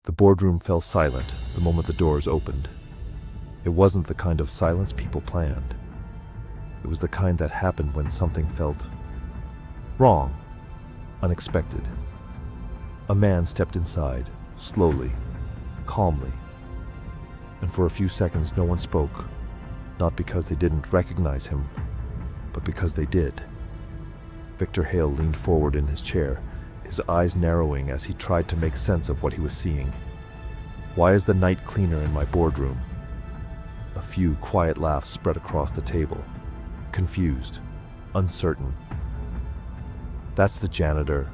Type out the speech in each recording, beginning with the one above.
The boardroom fell silent the moment the doors opened. It wasn't the kind of silence people planned. It was the kind that happened when something felt wrong, unexpected. A man stepped inside, slowly, calmly, and for a few seconds no one spoke, not because they didn't recognize him, but because they did. Victor Hale leaned forward in his chair, his eyes narrowing as he tried to make sense of what he was seeing. "Why is the night cleaner in my boardroom?" A few quiet laughs spread across the table, confused, uncertain. "That's the janitor,"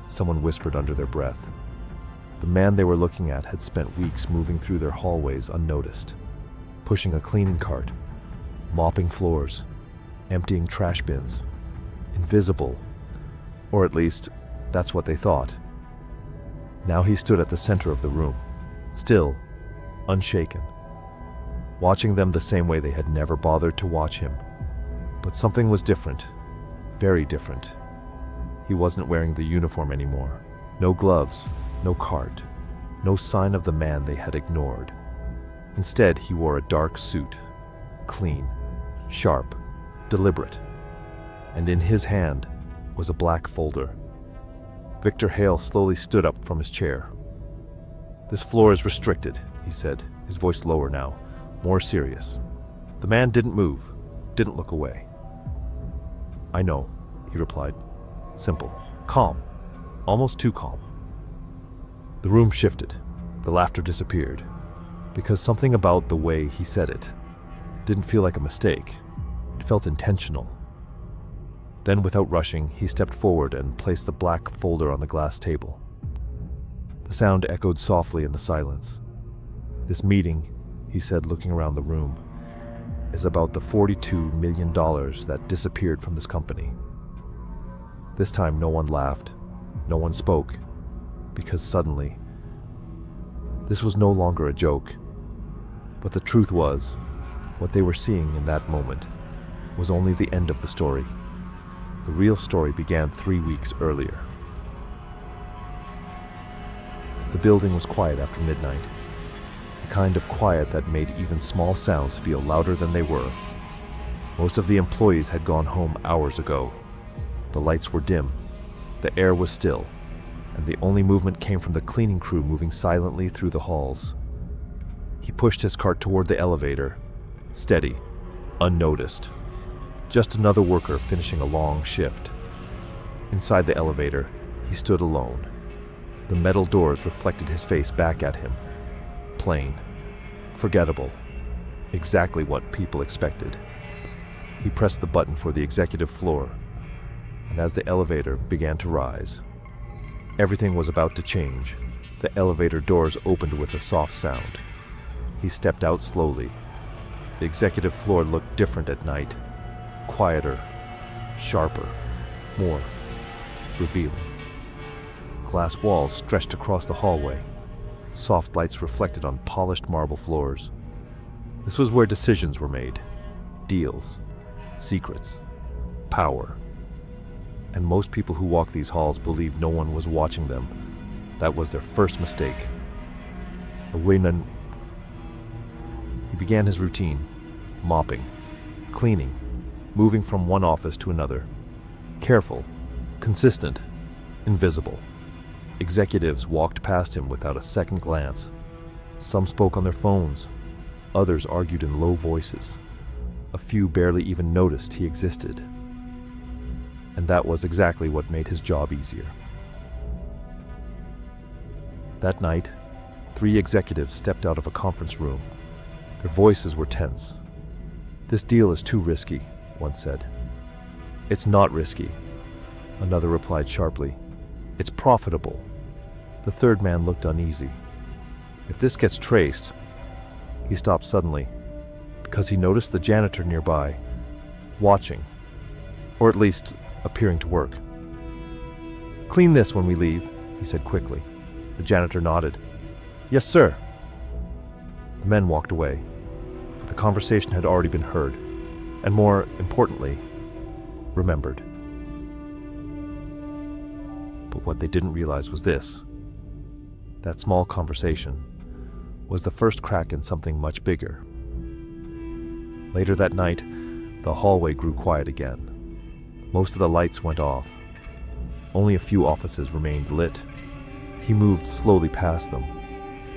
someone whispered under their breath. The man they were looking at had spent weeks moving through their hallways unnoticed, pushing a cleaning cart, mopping floors, emptying trash bins. Invisible, or at least, that's what they thought. Now he stood at the center of the room, still, unshaken, watching them the same way they had never bothered to watch him. But something was different, very different. He wasn't wearing the uniform anymore. No gloves, no cart, no sign of the man they had ignored. Instead, he wore a dark suit, clean, sharp, deliberate. And in his hand was a black folder. Victor Hale slowly stood up from his chair. "This floor is restricted," he said, his voice lower now, more serious. The man didn't move, didn't look away. "I know," he replied. Simple, calm, almost too calm. The room shifted. The laughter disappeared, because something about the way he said it didn't feel like a mistake. It felt intentional. Then, without rushing, he stepped forward and placed the black folder on the glass table. The sound echoed softly in the silence. "This meeting," he said, looking around the room, "is about the $42 million that disappeared from this company." This time no one laughed, no one spoke, because suddenly, this was no longer a joke. But the truth was, what they were seeing in that moment was only the end of the story. The real story began 3 weeks earlier. The building was quiet after midnight, the kind of quiet that made even small sounds feel louder than they were. Most of the employees had gone home hours ago. The lights were dim, the air was still, and the only movement came from the cleaning crew moving silently through the halls. He pushed his cart toward the elevator, steady, unnoticed. Just another worker finishing a long shift. Inside the elevator, he stood alone. The metal doors reflected his face back at him. Plain, forgettable, exactly what people expected. He pressed the button for the executive floor, and as the elevator began to rise, everything was about to change. The elevator doors opened with a soft sound. He stepped out slowly. The executive floor looked different at night. Quieter, sharper, more revealing. Glass walls stretched across the hallway. Soft lights reflected on polished marble floors. This was where decisions were made. Deals, secrets, power. And most people who walk these halls believed no one was watching them. That was their first mistake. He began his routine, mopping, cleaning, moving from one office to another. Careful, consistent, invisible. Executives walked past him without a second glance. Some spoke on their phones. Others argued in low voices. A few barely even noticed he existed. And that was exactly what made his job easier. That night, 3 executives stepped out of a conference room. Their voices were tense. "This deal is too risky," one said. "It's not risky," another replied sharply. "It's profitable." The third man looked uneasy. "If this gets traced..." He stopped suddenly, because he noticed the janitor nearby, watching, or at least appearing to work. "Clean this when we leave," he said quickly. The janitor nodded. "Yes, sir." The men walked away, but the conversation had already been heard, and more importantly, remembered. But what they didn't realize was this. That small conversation was the first crack in something much bigger. Later that night, the hallway grew quiet again. Most of the lights went off. Only a few offices remained lit. He moved slowly past them.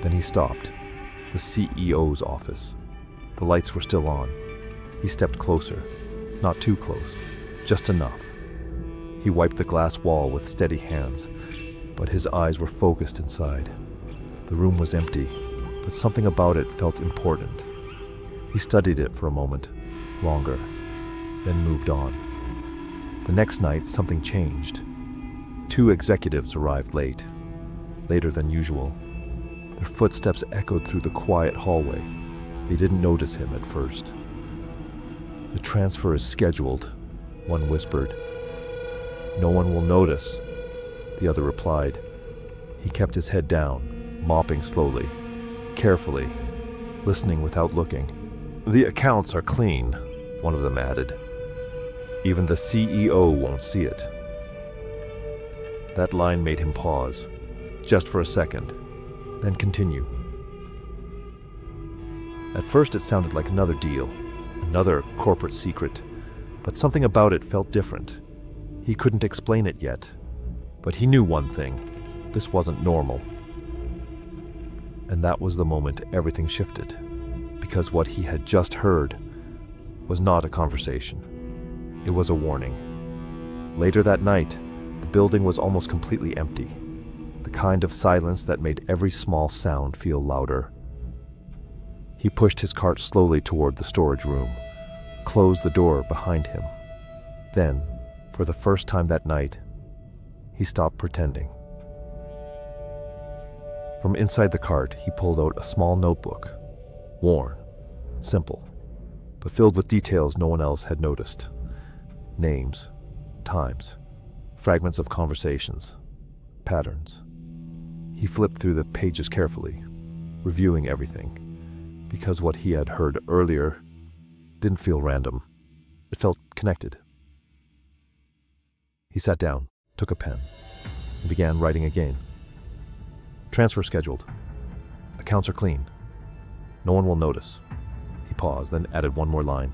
Then he stopped. The CEO's office. The lights were still on. He stepped closer. Not too close. Just enough. He wiped the glass wall with steady hands, but his eyes were focused inside. The room was empty, but something about it felt important. He studied it for a moment, longer, then moved on. The next night, something changed. 2 executives arrived late, later than usual. Their footsteps echoed through the quiet hallway. They didn't notice him at first. "The transfer is scheduled," one whispered. "No one will notice," the other replied. He kept his head down, mopping slowly, carefully, listening without looking. "The accounts are clean," one of them added. "Even the CEO won't see it." That line made him pause, just for a second, then continue. At first it sounded like another deal, another corporate secret, but something about it felt different. He couldn't explain it yet, but he knew one thing: this wasn't normal. And that was the moment everything shifted, because what he had just heard was not a conversation. It was a warning. Later that night, the building was almost completely empty, the kind of silence that made every small sound feel louder. He pushed his cart slowly toward the storage room, closed the door behind him. Then, for the first time that night, he stopped pretending. From inside the cart, he pulled out a small notebook, worn, simple, but filled with details no one else had noticed. Names, times, fragments of conversations, patterns. He flipped through the pages carefully, reviewing everything, because what he had heard earlier didn't feel random. It felt connected. He sat down, took a pen, and began writing again. "Transfer scheduled. Accounts are clean. No one will notice." He paused, then added one more line.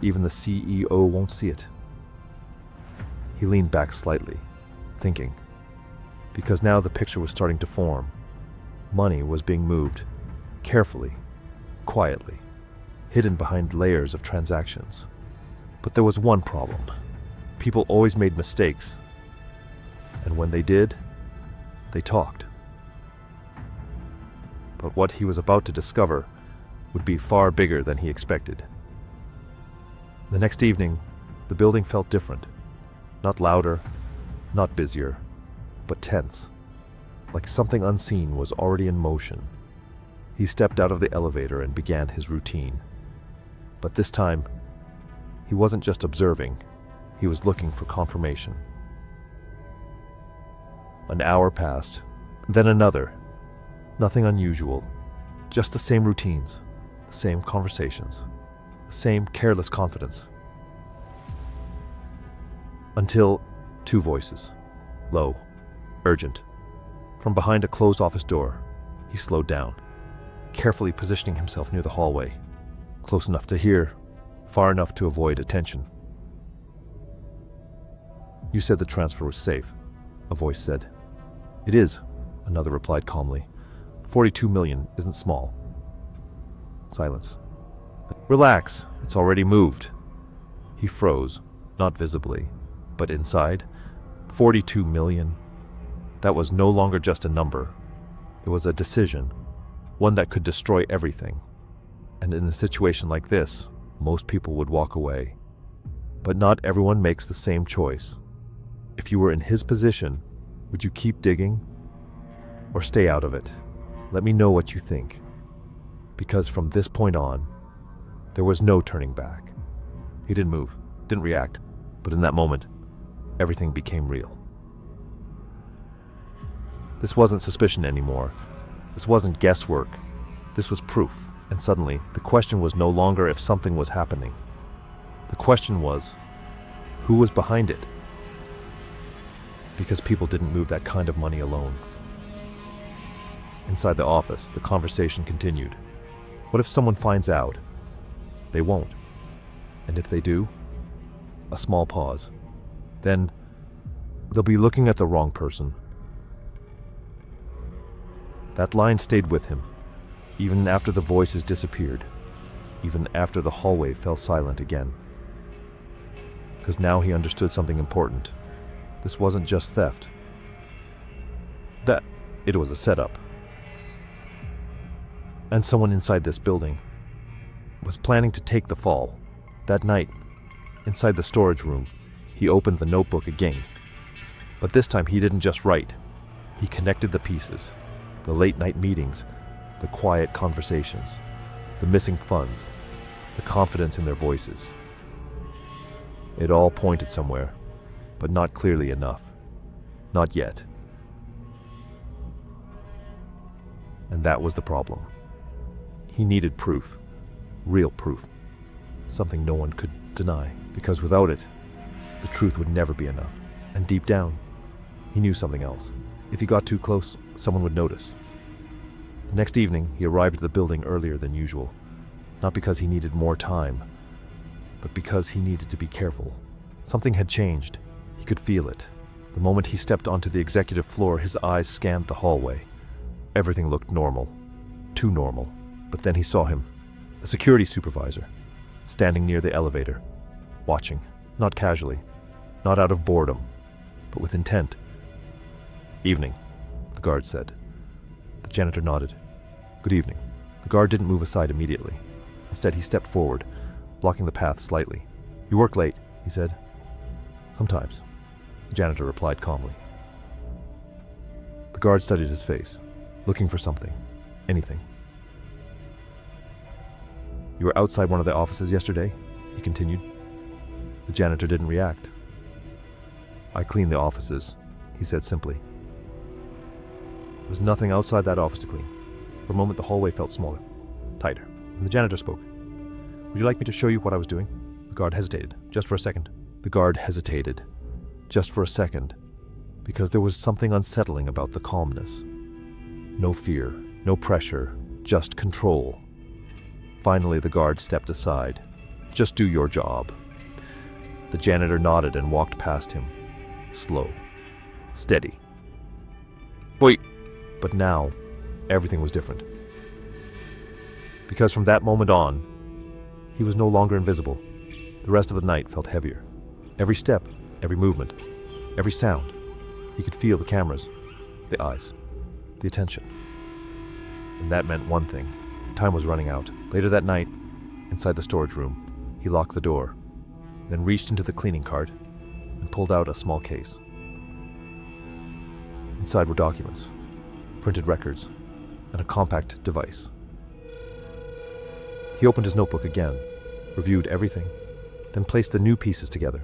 "Even the CEO won't see it." He leaned back slightly, thinking, because now the picture was starting to form. Money was being moved, carefully, quietly, hidden behind layers of transactions. But there was one problem. People always made mistakes, and when they did, they talked. But what he was about to discover would be far bigger than he expected. The next evening, the building felt different. Not louder, not busier, but tense, like something unseen was already in motion. He stepped out of the elevator and began his routine. But this time, he wasn't just observing, he was looking for confirmation. An hour passed, then another. Nothing unusual, just the same routines, the same conversations, the same careless confidence. Until 2 voices, low, urgent. From behind a closed office door, he slowed down, carefully positioning himself near the hallway, close enough to hear, far enough to avoid attention. "You said the transfer was safe," a voice said. "It is," another replied calmly. 42 million isn't small." Silence. "Relax, it's already moved." He froze, not visibly, but inside. 42 million. That was no longer just a number. It was a decision, one that could destroy everything. And in a situation like this, most people would walk away. But not everyone makes the same choice. If you were in his position, would you keep digging or stay out of it? Let me know what you think. Because from this point on, there was no turning back. He didn't move, didn't react, but in that moment, everything became real. This wasn't suspicion anymore. This wasn't guesswork. This was proof. And suddenly, the question was no longer if something was happening. The question was, who was behind it? Because people didn't move that kind of money alone. Inside the office, the conversation continued. What if someone finds out? They won't. And if they do? A small pause. Then, they'll be looking at the wrong person. That line stayed with him, even after the voices disappeared, even after the hallway fell silent again. Because now he understood something important. This wasn't just theft. It was a setup. And someone inside this building was planning to take the fall. That night, inside the storage room, he opened the notebook again. But this time he didn't just write. He connected the pieces. The late-night meetings, the quiet conversations, the missing funds, the confidence in their voices. It all pointed somewhere, but not clearly enough. Not yet. And that was the problem. He needed proof. Real proof. Something no one could deny, because without it, the truth would never be enough. And deep down, he knew something else. If he got too close, someone would notice. The next evening, he arrived at the building earlier than usual, not because he needed more time, but because he needed to be careful. Something had changed. He could feel it. The moment he stepped onto the executive floor, his eyes scanned the hallway. Everything looked normal. Too normal. But then he saw him, the security supervisor, standing near the elevator, watching, not casually, not out of boredom, but with intent. "Evening," the guard said. The janitor nodded. "Good evening." The guard didn't move aside immediately. Instead, he stepped forward, blocking the path slightly. "You work late," he said. "Sometimes," the janitor replied calmly. The guard studied his face, looking for something, anything. "You were outside one of the offices yesterday?" he continued. The janitor didn't react. "I clean the offices," he said simply. There's nothing outside that office to clean. For a moment, the hallway felt smaller, tighter, and the janitor spoke. "Would you like me to show you what I was doing?" The guard hesitated, just for a second. The guard hesitated, just for a second, because there was something unsettling about the calmness. No fear, no pressure, just control. Finally, the guard stepped aside. "Just do your job." The janitor nodded and walked past him. Slow. Steady. "Wait!" But now, everything was different. Because from that moment on, he was no longer invisible. The rest of the night felt heavier. Every step, every movement, every sound. He could feel the cameras, the eyes, the attention. And that meant one thing. Time was running out. Later that night, inside the storage room, he locked the door, then reached into the cleaning cart and pulled out a small case. Inside were documents, printed records, and a compact device. He opened his notebook again, reviewed everything, then placed the new pieces together.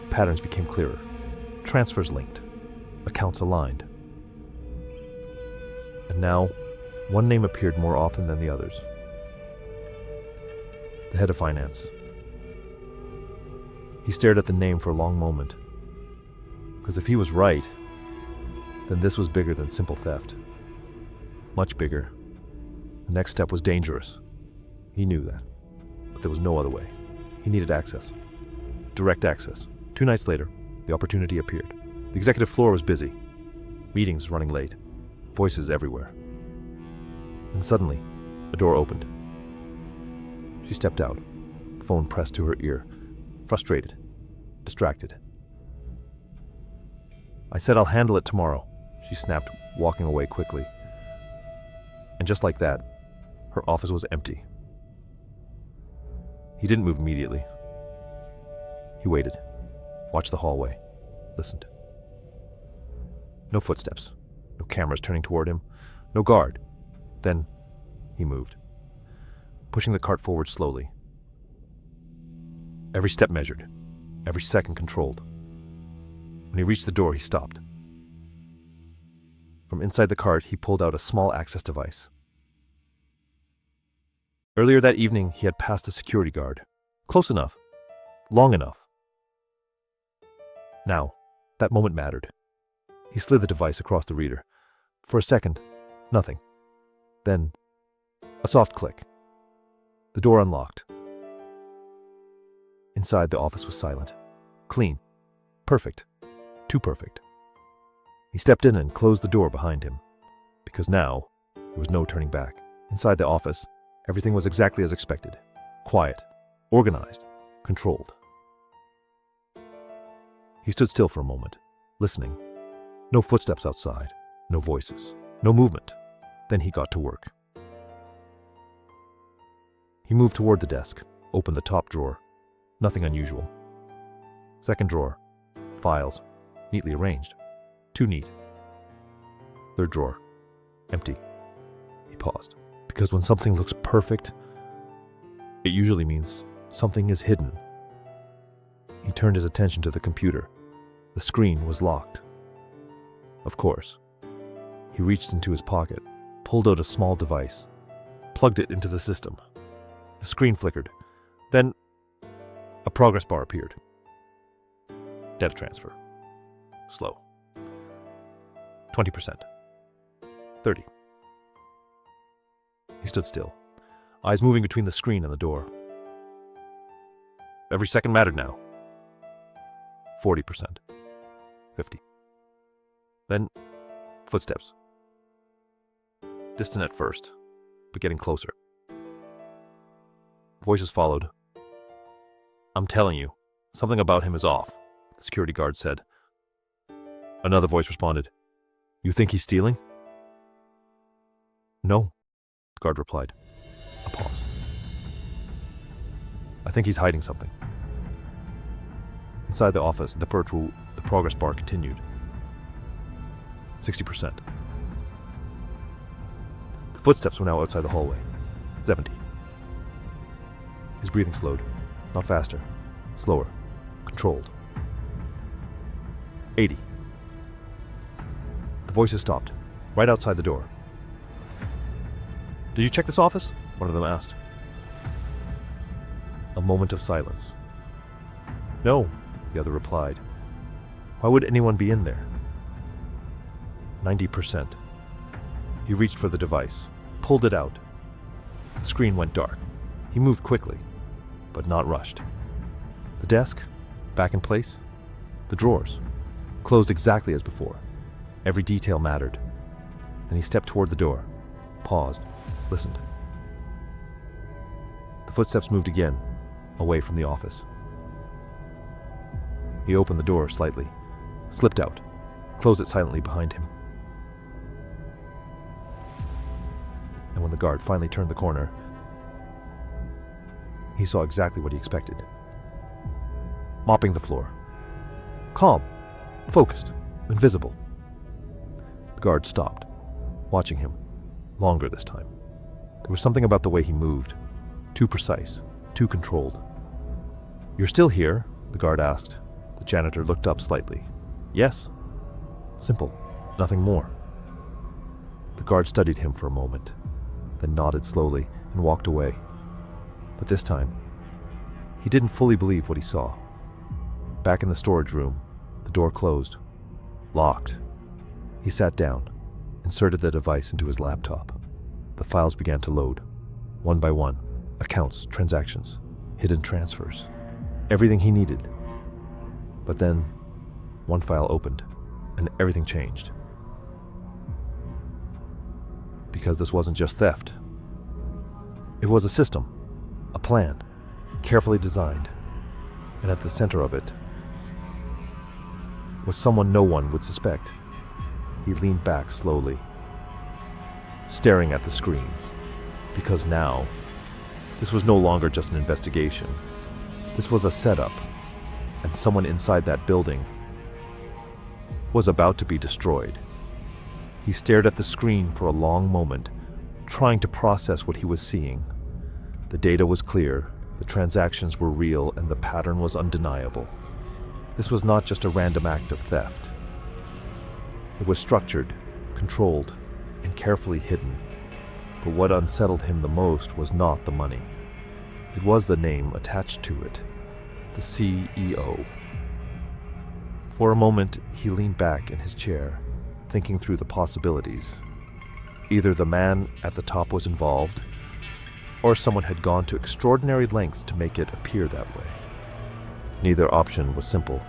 Patterns became clearer, transfers linked, accounts aligned. And now, one name appeared more often than the others. The head of finance. He stared at the name for a long moment. Because if he was right, then this was bigger than simple theft. Much bigger. The next step was dangerous. He knew that. But there was no other way. He needed access. Direct access. 2 nights later, the opportunity appeared. The executive floor was busy. Meetings running late. Voices everywhere. And suddenly, a door opened. She stepped out, phone pressed to her ear, frustrated, distracted. "I said I'll handle it tomorrow," she snapped, walking away quickly. And just like that, her office was empty. He didn't move immediately. He waited, watched the hallway, listened. No footsteps, no cameras turning toward him, no guard. Then he moved, pushing the cart forward slowly. Every step measured, every second controlled. When he reached the door, he stopped. From inside the cart, he pulled out a small access device. Earlier that evening, he had passed the security guard. Close enough. Long enough. Now, that moment mattered. He slid the device across the reader, For a second, nothing. Then, a soft click. The door unlocked. Inside, the office was silent. Clean. Perfect. Too perfect. He stepped in and closed the door behind him. Because now, there was no turning back. Inside the office, everything was exactly as expected. Quiet. Organized. Controlled. He stood still for a moment, listening. No footsteps outside. No voices. No movement. Then he got to work. He moved toward the desk, opened the top drawer. Nothing unusual. Second drawer. Files. Neatly arranged. Too neat. Third drawer. Empty. He paused. Because when something looks perfect, it usually means something is hidden. He turned his attention to the computer. The screen was locked. Of course. He reached into his pocket, pulled out a small device, plugged it into the system. The screen flickered. Then, a progress bar appeared. Data transfer. Slow. 20%. 30%. He stood still, eyes moving between the screen and the door. Every second mattered now. 40%. 50%. Then, footsteps. Distant at first, but getting closer. Voices followed. I'm telling you, something about him is off, the security guard said. Another voice responded. You think he's stealing? No, the guard replied. A pause. I think he's hiding something. Inside the office, the progress bar continued. 60%. The footsteps were now outside the hallway. 70%. His breathing slowed. Not faster. Slower. Controlled. 80%. The voices stopped. Right outside the door. Did you check this office? One of them asked. A moment of silence. No, the other replied. Why would anyone be in there? 90%. He reached for the device, pulled it out. The screen went dark. He moved quickly, but not rushed. The desk, back in place. The drawers, closed exactly as before. Every detail mattered. Then he stepped toward the door, paused, listened. The footsteps moved again, away from the office. He opened the door slightly, slipped out, closed it silently behind him. And when the guard finally turned the corner, he saw exactly what he expected. Mopping the floor. Calm, focused, invisible. The guard stopped, watching him, longer this time. There was something about the way he moved, too precise, too controlled. You're still here? The guard asked. The janitor looked up slightly. Yes. Simple, nothing more. The guard studied him for a moment, then nodded slowly and walked away. But this time, he didn't fully believe what he saw. Back in the storage room, the door closed, locked. He sat down, inserted the device into his laptop. The files began to load, one by one. Accounts, transactions, hidden transfers, everything he needed. But then, one file opened, and everything changed. Because this wasn't just theft. It was a system, a plan, carefully designed, and at the center of it was someone no one would suspect. He leaned back slowly, staring at the screen, because now, this was no longer just an investigation. This was a setup, and someone inside that building was about to be destroyed. He stared at the screen for a long moment, trying to process what he was seeing. The data was clear, the transactions were real, and the pattern was undeniable. This was not just a random act of theft. It was structured, controlled, and carefully hidden. But what unsettled him the most was not the money. It was the name attached to it, the CEO. For a moment, he leaned back in his chair, thinking through the possibilities. Either the man at the top was involved, or someone had gone to extraordinary lengths to make it appear that way. Neither option was simple,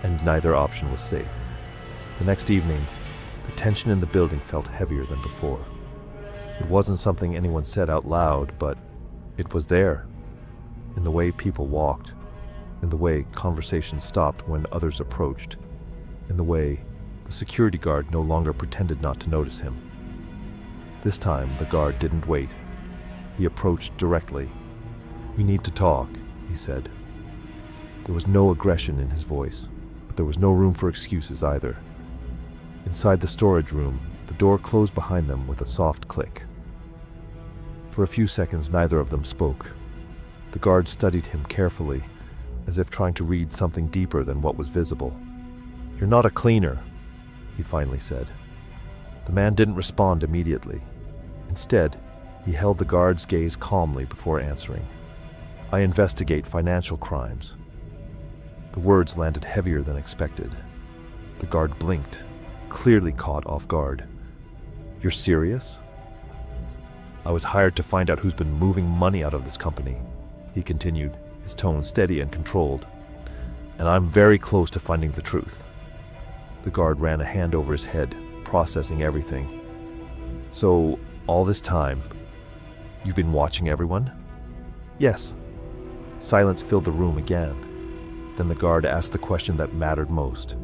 and neither option was safe. The next evening, the tension in the building felt heavier than before. It wasn't something anyone said out loud, but it was there, in the way people walked, in the way conversations stopped when others approached, in the way the security guard no longer pretended not to notice him. This time, the guard didn't wait. He approached directly. "We need to talk," he said. There was no aggression in his voice, but there was no room for excuses either. Inside the storage room, the door closed behind them with a soft click. For a few seconds, neither of them spoke. The guard studied him carefully, as if trying to read something deeper than what was visible. "You're not a cleaner," he finally said. The man didn't respond immediately. Instead, he held the guard's gaze calmly before answering. "I investigate financial crimes." The words landed heavier than expected. The guard blinked, clearly caught off guard. "You're serious?" "I was hired to find out who's been moving money out of this company," he continued, his tone steady and controlled. "And I'm very close to finding the truth." The guard ran a hand over his head, processing everything. "So, all this time, you've been watching everyone?" "Yes." Silence filled the room again. Then the guard asked the question that mattered most.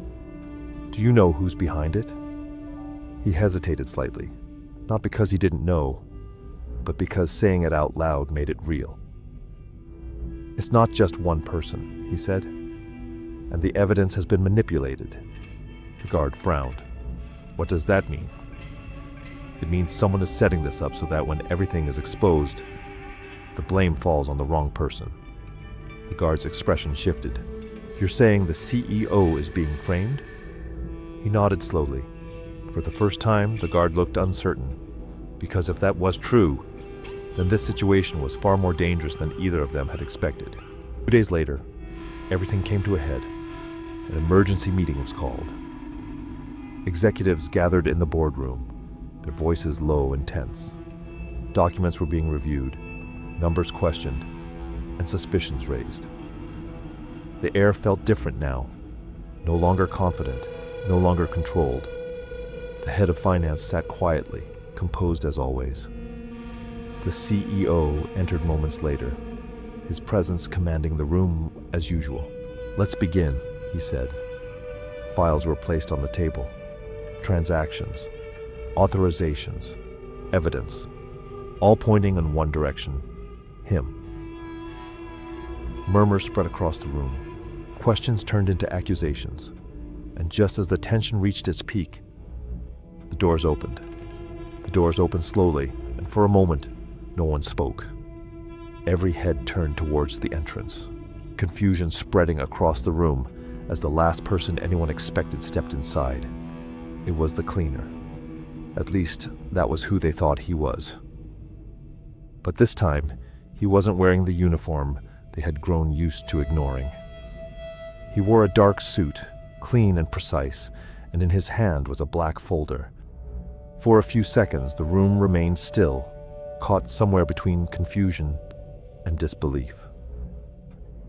"Do you know who's behind it?" He hesitated slightly, not because he didn't know, but because saying it out loud made it real. "It's not just one person," he said, "and the evidence has been manipulated." The guard frowned. "What does that mean?" "It means someone is setting this up so that when everything is exposed, the blame falls on the wrong person." The guard's expression shifted. "You're saying the CEO is being framed?" He nodded slowly. For the first time, the guard looked uncertain, because if that was true, then this situation was far more dangerous than either of them had expected. 2 days later, everything came to a head. An emergency meeting was called. Executives gathered in the boardroom, their voices low and tense. Documents were being reviewed, numbers questioned, and suspicions raised. The air felt different now, no longer confident, no longer controlled. The head of finance sat quietly, composed as always. The CEO entered moments later, his presence commanding the room as usual. "Let's begin," he said. Files were placed on the table. Transactions, authorizations, evidence, all pointing in one direction: him. Murmurs spread across the room. Questions turned into accusations. And just as the tension reached its peak, the doors opened. The doors opened slowly, and for a moment, no one spoke. Every head turned towards the entrance, confusion spreading across the room as the last person anyone expected stepped inside. It was the cleaner. At least, that was who they thought he was. But this time, he wasn't wearing the uniform they had grown used to ignoring. He wore a dark suit, clean and precise, and in his hand was a black folder. For a few seconds, the room remained still, caught somewhere between confusion and disbelief.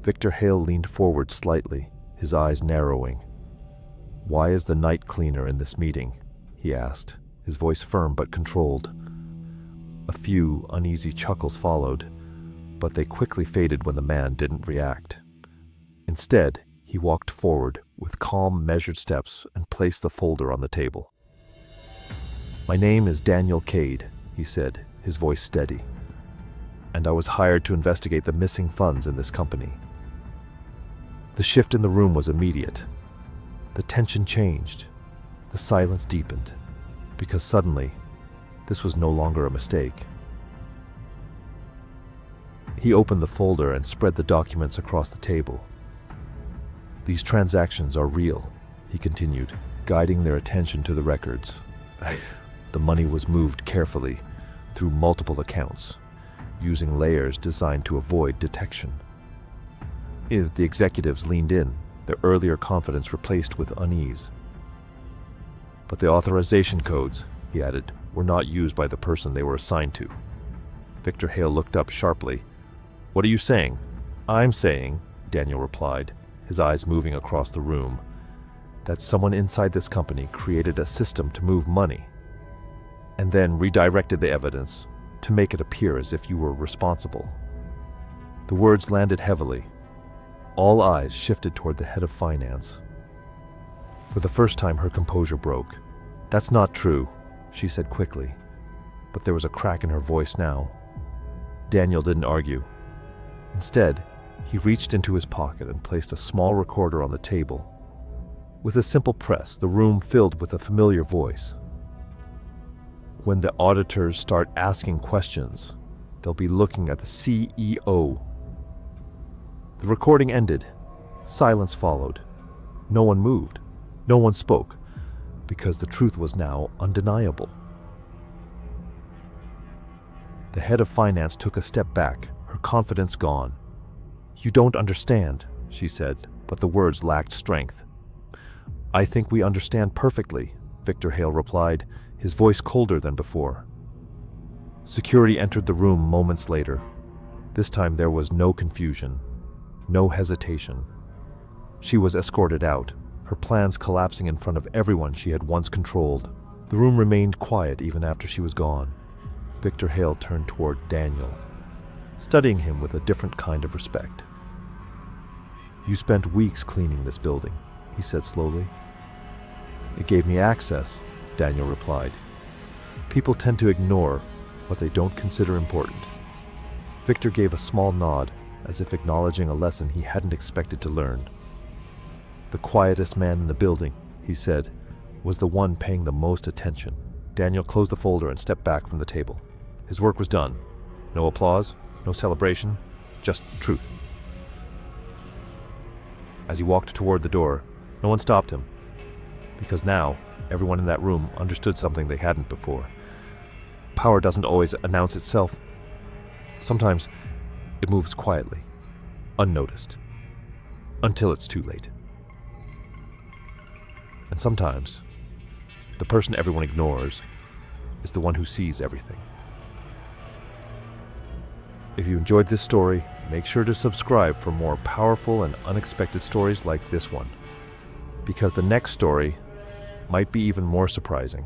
Victor Hale leaned forward slightly, his eyes narrowing. "Why is the night cleaner in this meeting?" he asked, his voice firm but controlled. A few uneasy chuckles followed, but they quickly faded when the man didn't react. Instead, he walked forward with calm, measured steps and placed the folder on the table. "My name is Daniel Cade," he said, his voice steady, "and I was hired to investigate the missing funds in this company." The shift in the room was immediate. The tension changed. The silence deepened, because suddenly, this was no longer a mistake. He opened the folder and spread the documents across the table. "These transactions are real," he continued, guiding their attention to the records. The money was moved carefully through multiple accounts, using layers designed to avoid detection. The executives leaned in, their earlier confidence replaced with unease. But the authorization codes, he added, were not used by the person they were assigned to. Victor Hale looked up sharply. "What are you saying?" "I'm saying," Daniel replied, his eyes moving across the room, "that someone inside this company created a system to move money, and then redirected the evidence to make it appear as if you were responsible." The words landed heavily. All eyes shifted toward the head of finance. For the first time, her composure broke. "That's not true," she said quickly, but there was a crack in her voice now. Daniel didn't argue. Instead, he reached into his pocket and placed a small recorder on the table. With a simple press, the room filled with a familiar voice. "When the auditors start asking questions, they'll be looking at the CEO." The recording ended. Silence followed. No one moved. No one spoke, because the truth was now undeniable. The head of finance took a step back, her confidence gone. "You don't understand," she said, but the words lacked strength. "I think we understand perfectly," Victor Hale replied, his voice colder than before. Security entered the room moments later. This time there was no confusion, no hesitation. She was escorted out, her plans collapsing in front of everyone she had once controlled. The room remained quiet even after she was gone. Victor Hale turned toward Daniel, studying him with a different kind of respect. "You spent weeks cleaning this building," he said slowly. "It gave me access," Daniel replied. "People tend to ignore what they don't consider important." Victor gave a small nod, as if acknowledging a lesson he hadn't expected to learn. "The quietest man in the building," he said, "was the one paying the most attention." Daniel closed the folder and stepped back from the table. His work was done. No applause, no celebration, just truth. As he walked toward the door, no one stopped him, because now everyone in that room understood something they hadn't before. Power doesn't always announce itself. Sometimes it moves quietly, unnoticed, until it's too late. And sometimes the person everyone ignores is the one who sees everything. If you enjoyed this story, make sure to subscribe for more powerful and unexpected stories like this one, because the next story might be even more surprising.